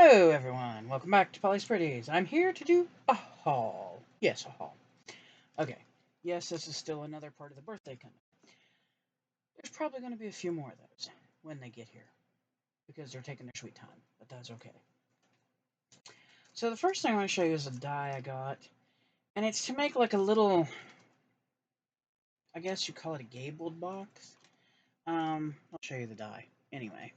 Hello everyone, welcome back to Polly's Pretties. I'm here to do a haul. Yes, a haul. Okay, yes, this is still another part of the birthday coming. There's probably going to be a few more of those when they get here, because they're taking their sweet time, but that's okay. So the first thing I want to show you is a die I got, and it's to make like a little, I guess you call it a gabled box. I'll show you the die anyway.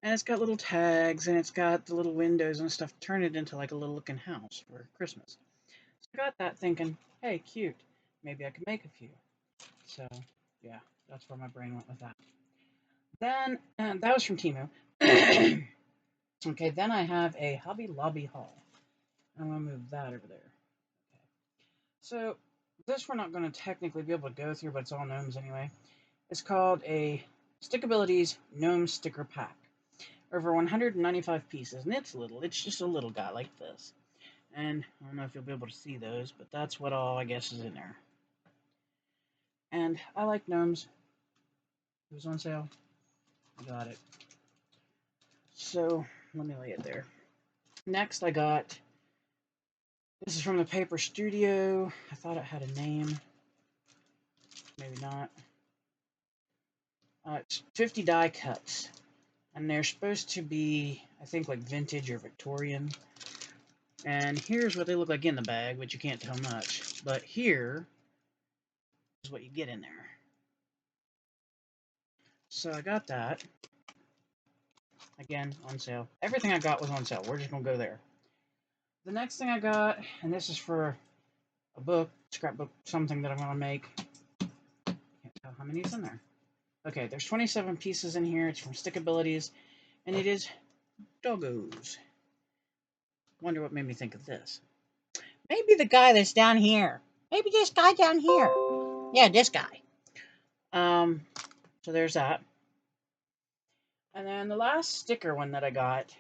And it's got little tags, and it's got the little windows and stuff. Turn it into like a little looking house for Christmas. So I got that thinking, hey, cute. Maybe I could make a few. So, yeah, that's where my brain went with that. Then, that was from Temu. Okay, then I have a Hobby Lobby haul. I'm going to move that over there. Okay. So, this we're not going to technically be able to go through, but it's all gnomes anyway. It's called a Stickabilities Gnome Sticker Pack. Over 195 pieces, and it's little. It's just a little guy like this. And I don't know if you'll be able to see those, but that's what all, I guess, is in there. And I like gnomes. It was on sale. I got it. So, let me lay it there. Next, I got, this is from the Paper Studio. I thought it had a name. Maybe not. It's 50 die cuts. And they're supposed to be, I think, like vintage or Victorian. And here's what they look like in the bag, which you can't tell much. But here is what you get in there. So I got that. Again, on sale. Everything I got was on sale. We're just going to go there. The next thing I got, and this is for a book, scrapbook, something that I'm going to make. Can't tell how many is in there. Okay, there's 27 pieces in here. It's from Stickabilities, and it is doggos. Wonder what made me think of this. Maybe the guy that's down here. Maybe this guy down here. Yeah, this guy. So there's that. And then the last sticker one that I got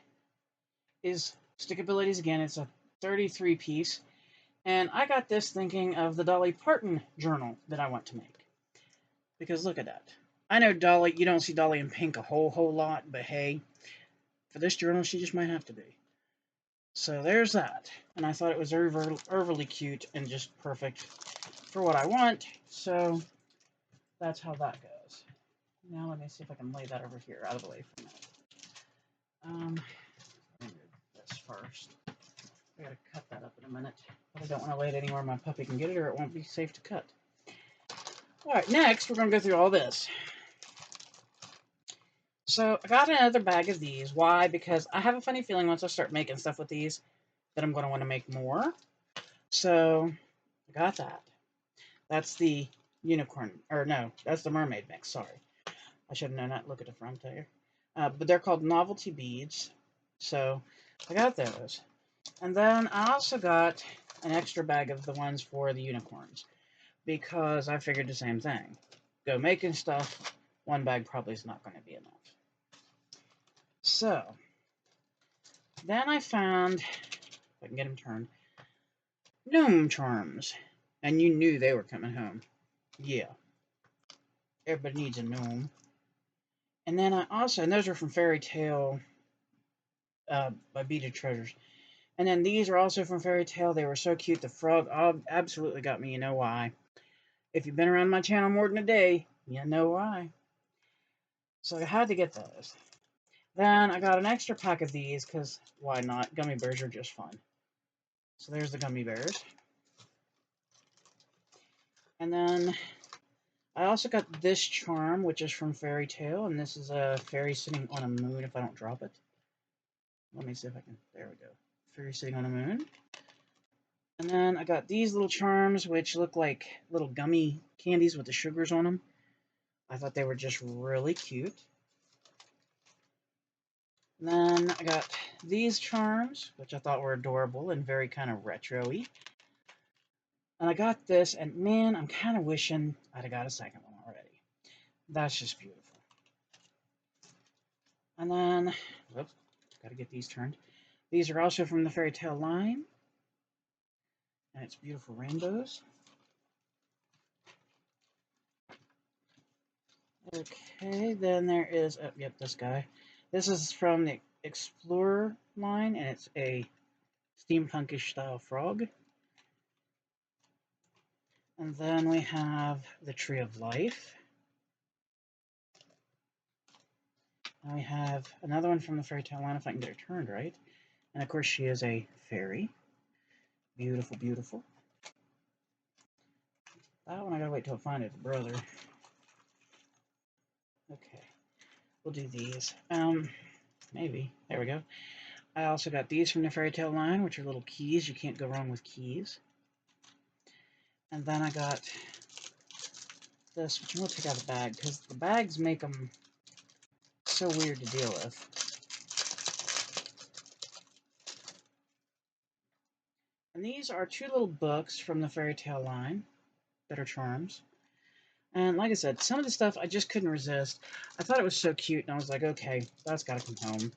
is Stickabilities again. It's a 33 piece. And I got this thinking of the Dolly Parton journal that I want to make. Because look at that. I know Dolly, you don't see Dolly in pink a whole lot, but hey, for this journal, she just might have to be. So there's that. And I thought it was overly cute and just perfect for what I want. So that's how that goes. Now let me see if I can lay that over here out of the way for a minute. Let me do this first. I gotta cut that up in a minute. But I don't want to lay it anywhere my puppy can get it or it won't be safe to cut. Alright, next we're going to go through all this. So I got another bag of these. Why? Because I have a funny feeling once I start making stuff with these that I'm going to want to make more. So I got that. That's the unicorn, or no, that's the mermaid mix. Sorry. I should have known that. Look at the front there. But they're called novelty beads. So I got those. And then I also got an extra bag of the ones for the unicorns. Because I figured the same thing. Go making stuff, one bag probably is not going to be enough. So, then I found, if I can get them turned, gnome charms. And you knew they were coming home. Yeah. Everybody needs a gnome. And then I also, and those are from Fairy Tale by Beaded Treasures. And then these are also from Fairy Tale. They were so cute. The frog absolutely got me. You know why. If you've been around my channel more than a day, you know why. So I had to get those. Then I got an extra pack of these, because why not? Gummy bears are just fun. So there's the gummy bears. And then I also got this charm, which is from Fairy Tale, and this is a fairy sitting on a moon if I don't drop it. Let me see if I can, there we go. Fairy sitting on a moon. And then I got these little charms, which look like little gummy candies with the sugars on them. I thought they were just really cute. And then I got these charms, which I thought were adorable and very kind of retro-y. And I got this, and man, I'm kind of wishing I'd have got a second one already. That's just beautiful. And then, whoops, gotta get these turned. These are also from the Fairy Tale line. And it's beautiful rainbows. Okay, then there is, oh, yep, this guy. This is from the Explorer line, and it's a steampunkish style frog. And then we have the Tree of Life. And we have another one from the fairy tale line, if I can get it turned right. And of course, she is a fairy. Beautiful, beautiful. That one I gotta wait till I find it, brother. Okay, we'll do these. Maybe. There we go. I also got these from the fairy tale line, which are little keys. You can't go wrong with keys. And then I got this, which I'm going to take out of the bag, because the bags make them so weird to deal with. And these are two little books from the fairy tale line that are charms. And like I said, some of the stuff I just couldn't resist. I thought it was so cute, and I was like, okay, that's got to come home.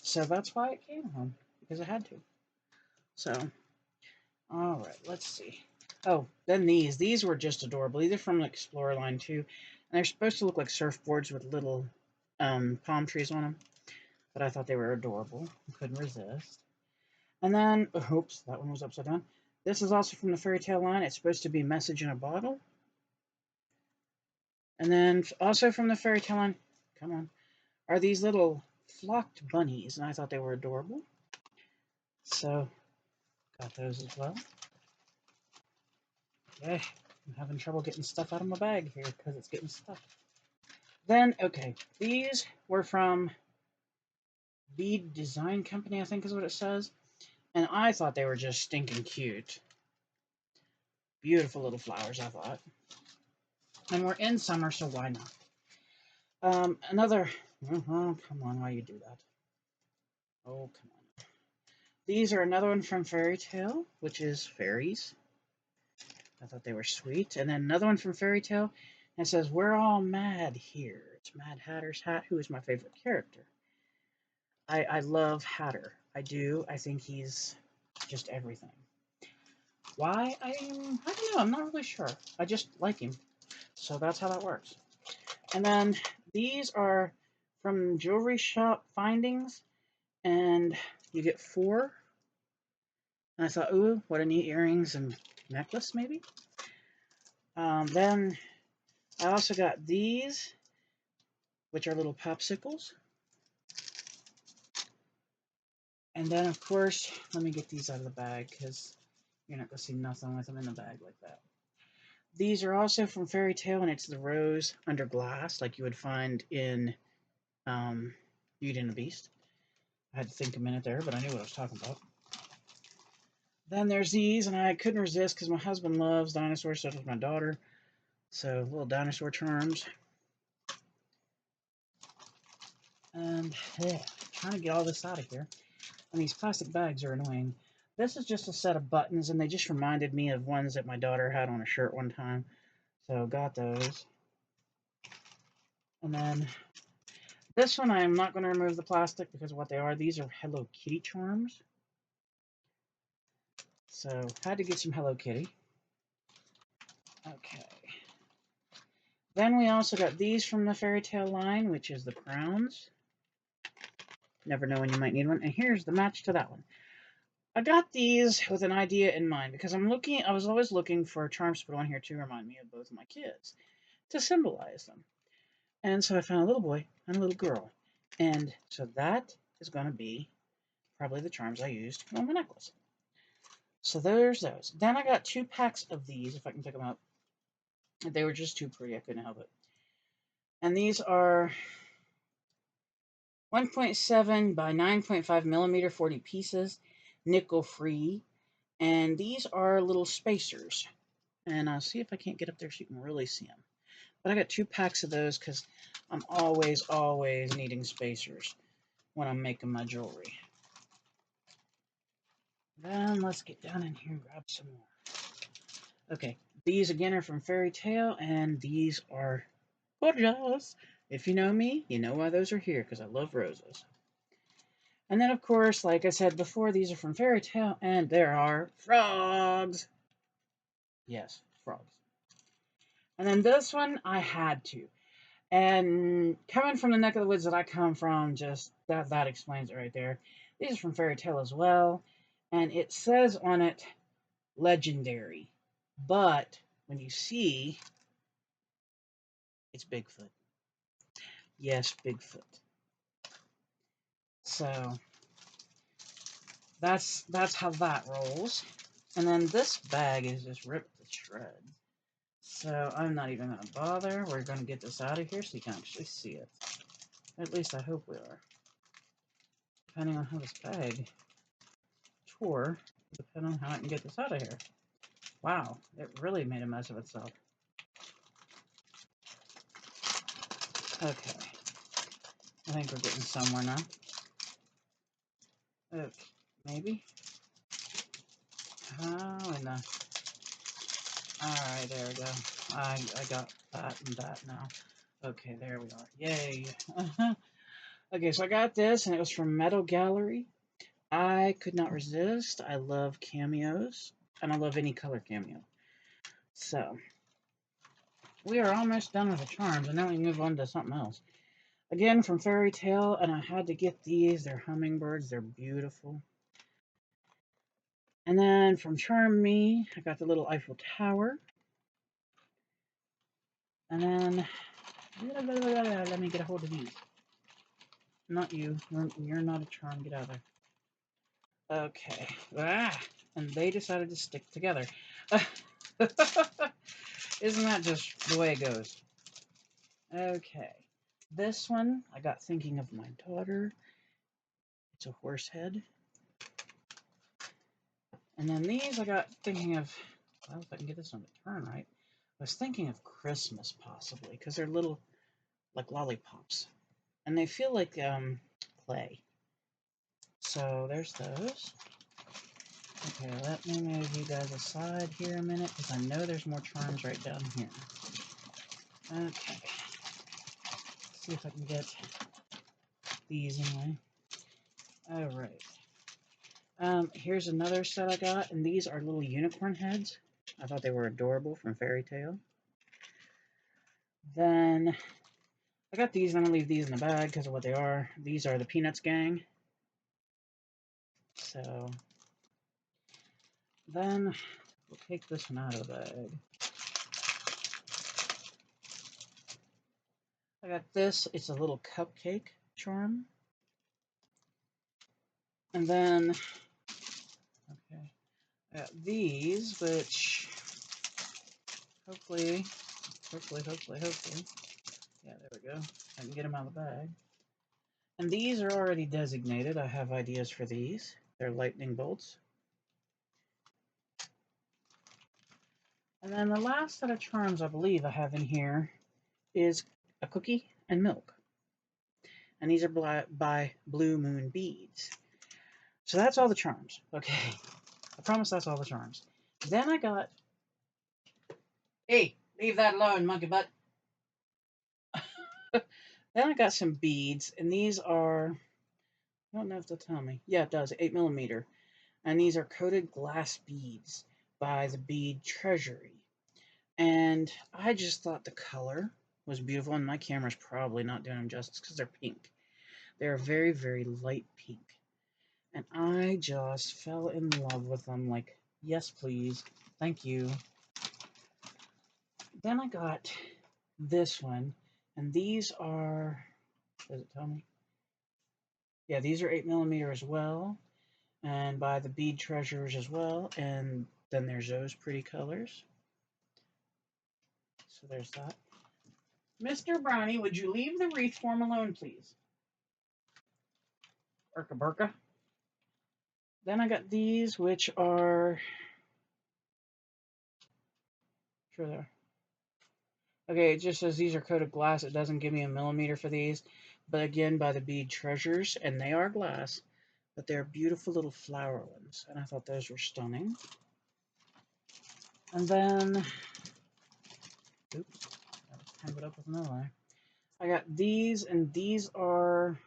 So that's why it came home, because I had to. So, all right, let's see. Oh, then these. These were just adorable. These are from the Explorer line, too. And they're supposed to look like surfboards with little palm trees on them. But I thought they were adorable. I couldn't resist. And then, oops, that one was upside down. This is also from the fairy tale line. It's supposed to be Message in a Bottle. And then also from the fairy tale line, come on, are these little flocked bunnies. And I thought they were adorable. So, got those as well. Yeah, I'm having trouble getting stuff out of my bag here because it's getting stuck. Then, okay, these were from Bday Design Company, I think is what it says. And I thought they were just stinking cute. Beautiful little flowers, I thought. And we're in summer, so why not? Another... Oh, come on, why you do that? Oh, come on. These are another one from Fairy Tale, which is fairies. I thought they were sweet. And then another one from Fairy Tale, and it says, "We're all mad here." It's Mad Hatter's hat, who is my favorite character. I love Hatter. I do. I think he's just everything. Why? I don't know. I'm not really sure. I just like him. So that's how that works. And then these are from Jewelry Shop Findings, and you get 4. And I thought, ooh, what a neat earrings and necklace, maybe. Then I also got these, which are little popsicles. And then, of course, let me get these out of the bag, because you're not going to see nothing with them in the bag like that. These are also from Fairy Tale, and it's the rose under glass, like you would find in Beauty and the Beast. I had to think a minute there, but I knew what I was talking about. Then there's these, and I couldn't resist because my husband loves dinosaurs, so does my daughter. So, little dinosaur charms. And, yeah, trying to get all this out of here. And these plastic bags are annoying. This is just a set of buttons, and they just reminded me of ones that my daughter had on a shirt one time. So, got those. And then this one, I am not going to remove the plastic because of what they are. These are Hello Kitty charms. So, had to get some Hello Kitty. Okay. Then we also got these from the Fairy Tale line, which is the crowns. Never know when you might need one. And here's the match to that one. I got these with an idea in mind because I was always looking for charms to put on here to remind me of both of my kids, to symbolize them. And so I found a little boy and a little girl. And so that is going to be probably the charms I used on my necklace. So there's those. Then I got 2 packs of these, if I can pick them up. They were just too pretty, I couldn't help it. And these are 1.7 by 9.5 millimeter, 40 pieces, nickel free. And these are little spacers. And I'll see if I can't get up there so you can really see them. But I got 2 packs of those because I'm always needing spacers when I'm making my jewelry. Then let's get down in here and grab some more. Okay, these again are from Fairy Tale, and these are gorgeous. If you know me, you know why those are here, because I love roses. And then, of course, like I said before, these are from Fairy Tale, and there are frogs. Yes, frogs. And then this one, I had to. And coming from the neck of the woods that I come from, just that explains it right there. These are from Fairy Tale as well, and it says on it legendary, but when you see, it's Bigfoot. Yes, Bigfoot. So that's how that rolls. And then this bag is just ripped to shreds. So I'm not even going to bother. We're going to get this out of here so you can actually see it. At least I hope we are. Depending on how this bag tore, depending on how I can get this out of here. Wow, it really made a mess of itself. Okay. I think we're getting somewhere now. Okay, maybe. How in the... Alright, there we go. I got that and that now. Okay, there we are. Yay. Okay, so I got this, and it was from Metal Gallery. I could not resist. I love cameos, and I love any color cameo. So, we are almost done with the charms, and now we move on to something else. Again, from Fairy Tale, and I had to get these. They're hummingbirds. They're beautiful. And then from Charm Me, I got the little Eiffel Tower. And then, let me get a hold of these. Not you. You're not a charm. Get out of there. Okay. Ah, and they decided to stick together. Isn't that just the way it goes? Okay. This one, I got thinking of my daughter. It's a horse head. And then these, I got thinking of, well, if I can get this one to turn right. I was thinking of Christmas, possibly, because they're little, like lollipops. And they feel like clay. So there's those. Okay, let me move you guys aside here a minute, because I know there's more charms right down here. Okay. Let's see if I can get these anyway. Alright. Here's another set I got, and these are little unicorn heads. I thought they were adorable from Fairy Tale. Then I got these. I'm going to leave these in the bag because of what they are. These are the Peanuts gang. So then we'll take this one out of the bag. I got this. It's a little cupcake charm. And then, okay, I got these, which hopefully, yeah, there we go. I can get them out of the bag. And these are already designated. I have ideas for these. They're lightning bolts. And then the last set of charms I believe I have in here is a cookie and milk. And these are by Blue Moon Beads. So that's all the charms. Okay. I promise that's all the charms. Then I got... Hey, leave that alone, monkey butt. Then I got some beads, and these are... I don't know if they'll tell me. Yeah, it does. 8mm. And these are coated glass beads by the Bead Treasury. And I just thought the color was beautiful, and my camera's probably not doing them justice because they're pink. They're very, very light pink. And I just fell in love with them, like, yes, please, thank you. Then I got this one, and these are, does it tell me? Yeah, these are 8mm as well, and by the Bead Treasures as well, and then there's those pretty colors. So there's that. Mr. Brownie, would you leave the wreath form alone, please? Urka Burka. Then I got these, which are... Sure there. Okay, it just says these are coated glass. It doesn't give me a millimeter for these. But again, by the Bead Treasures, and they are glass, but they're beautiful little flower ones. And I thought those were stunning. And then... Oops. I tangled up with another one. I got these, and these are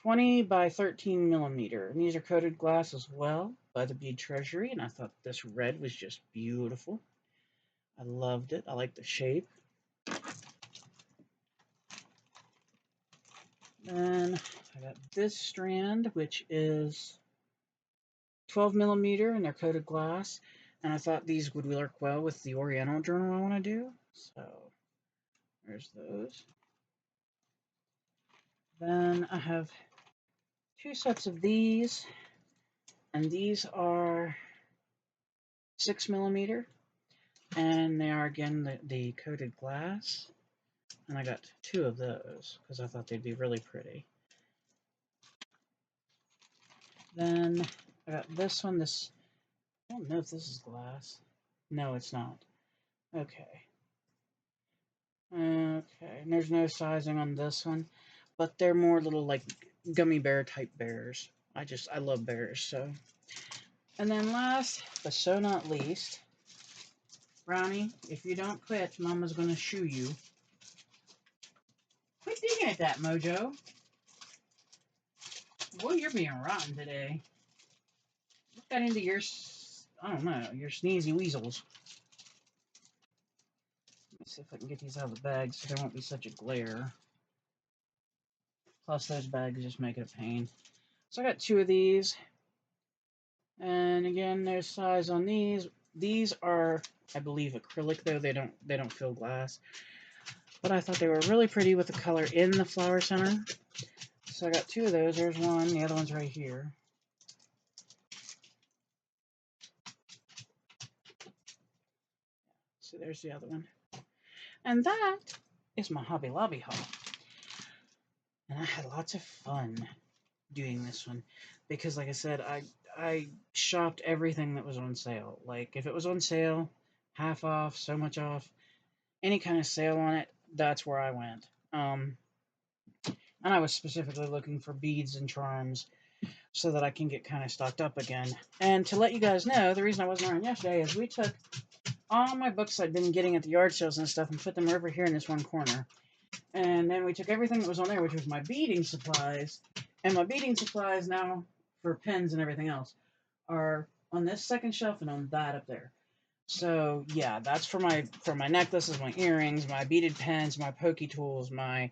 20 by 13mm. And these are coated glass as well by the Bead Treasury. And I thought this red was just beautiful. I loved it. I like the shape. Then I got this strand, which is 12 millimeter, and they're coated glass. And I thought these would work well with the Oriental journal I want to do. So there's those. Then I have 2 sets of these, and these are 6 millimeter, and they are again the coated glass. And I got 2 of those because I thought they'd be really pretty. Then I got this one. I don't know if this is glass. No, it's not. Okay. Okay, and there's no sizing on this one, but they're more little like gummy bear type bears. I love bears, so. And then last, but so not least, Brownie, if you don't quit, Mama's gonna shoo you. Quit digging at that, Mojo. Boy, you're being rotten today. Look that into your, I don't know, your sneezy weasels. Let me see if I can get these out of the bag so there won't be such a glare. Plus, those bags just make it a pain. So I got 2 of these. And again, there's size on these. These are, I believe, acrylic though. They don't feel glass. But I thought they were really pretty with the color in the flower center. So I got 2 of those. There's one. The other one's right here. So there's the other one. And that is my Hobby Lobby haul. And I had lots of fun doing this one because, like I said, I shopped everything that was on sale. Like if it was on sale, half off, so much off, any kind of sale on it, that's where I went. And I was specifically looking for beads and charms so that I can get kind of stocked up again. And to let you guys know, the reason I wasn't around yesterday is we took all my books I'd been getting at the yard sales and stuff and put them over here in this one corner. And then we took everything that was on there, which was my beading supplies. And my beading supplies now, for pens and everything else, are on this second shelf and on that up there. So yeah, that's for my necklaces, my earrings, my beaded pens, my pokey tools, my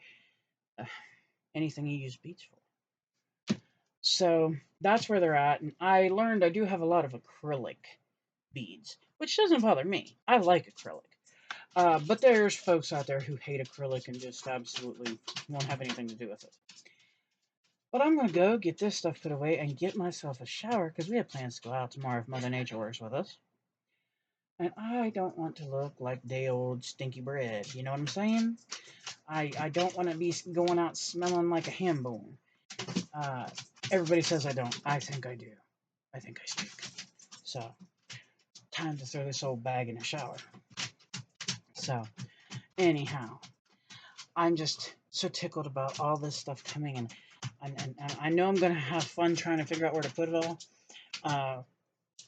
anything you use beads for. So that's where they're at. And I learned I do have a lot of acrylic beads, which doesn't bother me. I like acrylic. But there's folks out there who hate acrylic and just absolutely won't have anything to do with it. But I'm going to go get this stuff put away and get myself a shower because we have plans to go out tomorrow if Mother Nature works with us. And I don't want to look like day old stinky bread. You know what I'm saying? I don't want to be going out smelling like a ham bone. Everybody says I don't. I think I do. I think I stink. So, time to throw this old bag in the shower. So, anyhow, I'm just so tickled about all this stuff coming, and I know I'm going to have fun trying to figure out where to put it all.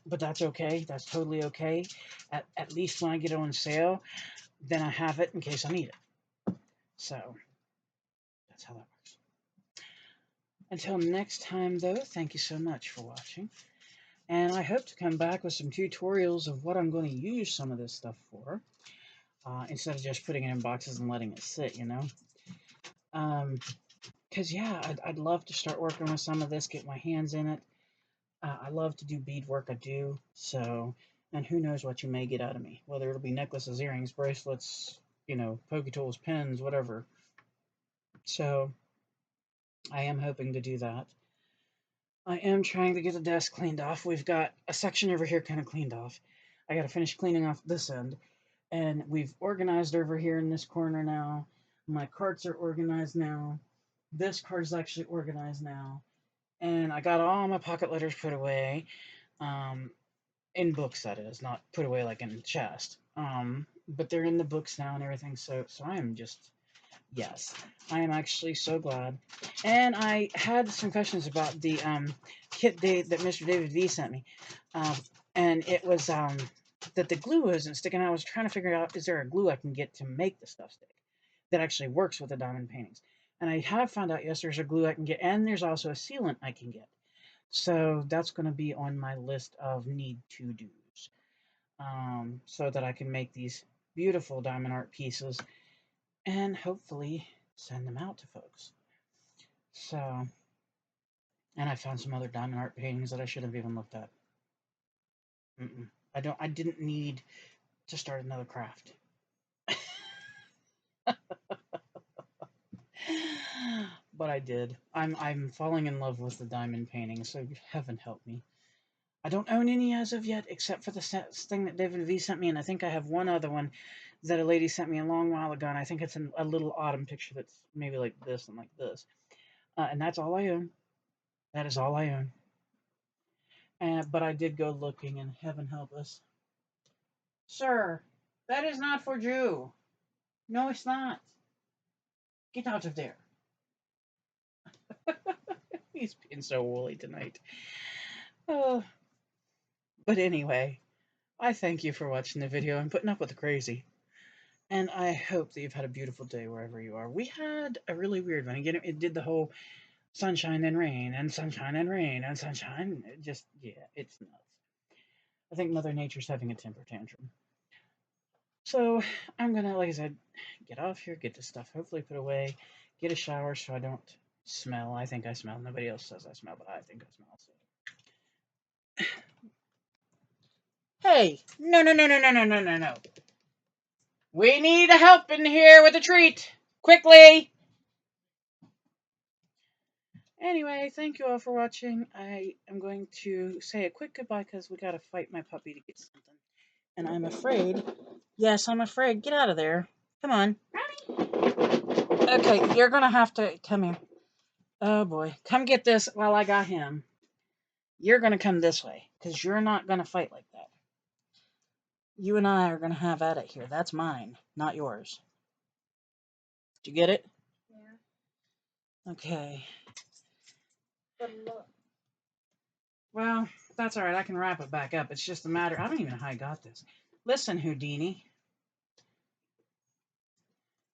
But that's okay. That's totally okay. At least when I get it on sale, then I have it in case I need it. So, that's how that works. Until next time, though, thank you so much for watching. And I hope to come back with some tutorials of what I'm going to use some of this stuff for. Instead of just putting it in boxes and letting it sit, you know. Because, yeah, I'd love to start working with some of this, get my hands in it. I love to do beadwork, I do. So, and who knows what you may get out of me. Whether it'll be necklaces, earrings, bracelets, you know, pokey tools, pins, whatever. So, I am hoping to do that. I am trying to get the desk cleaned off. We've got a section over here kind of cleaned off. I got to finish cleaning off this end. And we've organized over here in this corner now. My carts are organized now. This cart is actually organized now. And I got all my pocket letters put away. In books, that is. Not put away like in the chest. But they're in the books now and everything. So I am just... Yes, I am actually so glad. And I had some questions about the kit that Mr. David V sent me. And it was that the glue isn't sticking. I was trying to figure out, is there a glue I can get to make the stuff stick that actually works with the diamond paintings? And I have found out, yes, there's a glue I can get, and there's also a sealant I can get. So that's going to be on my list of need-to-dos, so that I can make these beautiful diamond art pieces and hopefully send them out to folks. So, and I found some other diamond art paintings that I should have even looked at. I didn't need to start another craft. But I did. I'm falling in love with the diamond painting, so heaven help me. I don't own any as of yet, except for the thing that David V sent me, and I think I have one other one that a lady sent me a long while ago, and I think it's a little autumn picture that's maybe like this and like this. And that's all I own. That is all I own. But I did go looking, and heaven help us. Sir, that is not for Jew. No, it's not. Get out of there. He's being so woolly tonight. Oh. But anyway, I thank you for watching the video and putting up with the crazy. And I hope that you've had a beautiful day wherever you are. We had a really weird one. Again, it did the whole sunshine and rain and sunshine and rain and sunshine. It just, yeah, it's nuts. I think Mother Nature's having a temper tantrum. So I'm going to, like I said, get off here, get this stuff hopefully put away, get a shower so I don't smell. I think I smell. Nobody else says I smell, but I think I smell. So. Hey, no, no, no, no, no, no, no, no, no. We need a help in here with a treat. Quickly. Anyway, thank you all for watching. I am going to say a quick goodbye because we got to fight my puppy to get something. And I'm afraid. Yes, I'm afraid. Get out of there. Come on. Okay, you're going to have to come here. Oh, boy. Come get this while I got him. You're going to come this way because you're not going to fight like that. You and I are going to have at it here. That's mine, not yours. Did you get it? Yeah. Okay. But look. Well, that's all right. I can wrap it back up. It's just a matter. I don't even know how I got this. Listen, Houdini.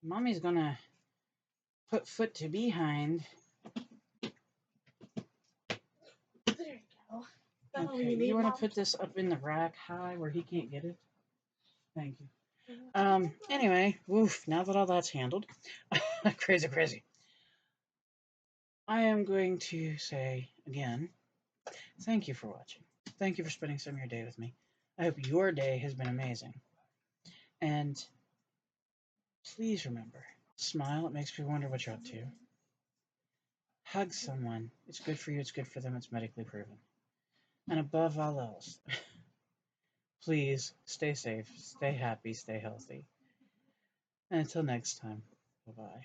Mommy's going to put foot to behind. There you go. Okay, you want to put this up in the rack high where he can't get it? Thank you. Anyway, woof, now that all that's handled, crazy, crazy. I am going to say again, thank you for watching. Thank you for spending some of your day with me. I hope your day has been amazing. And please remember, smile, it makes me wonder what you're up to. Hug someone. It's good for you, it's good for them, it's medically proven. And above all else, please stay safe, stay happy, stay healthy. And until next time, bye-bye.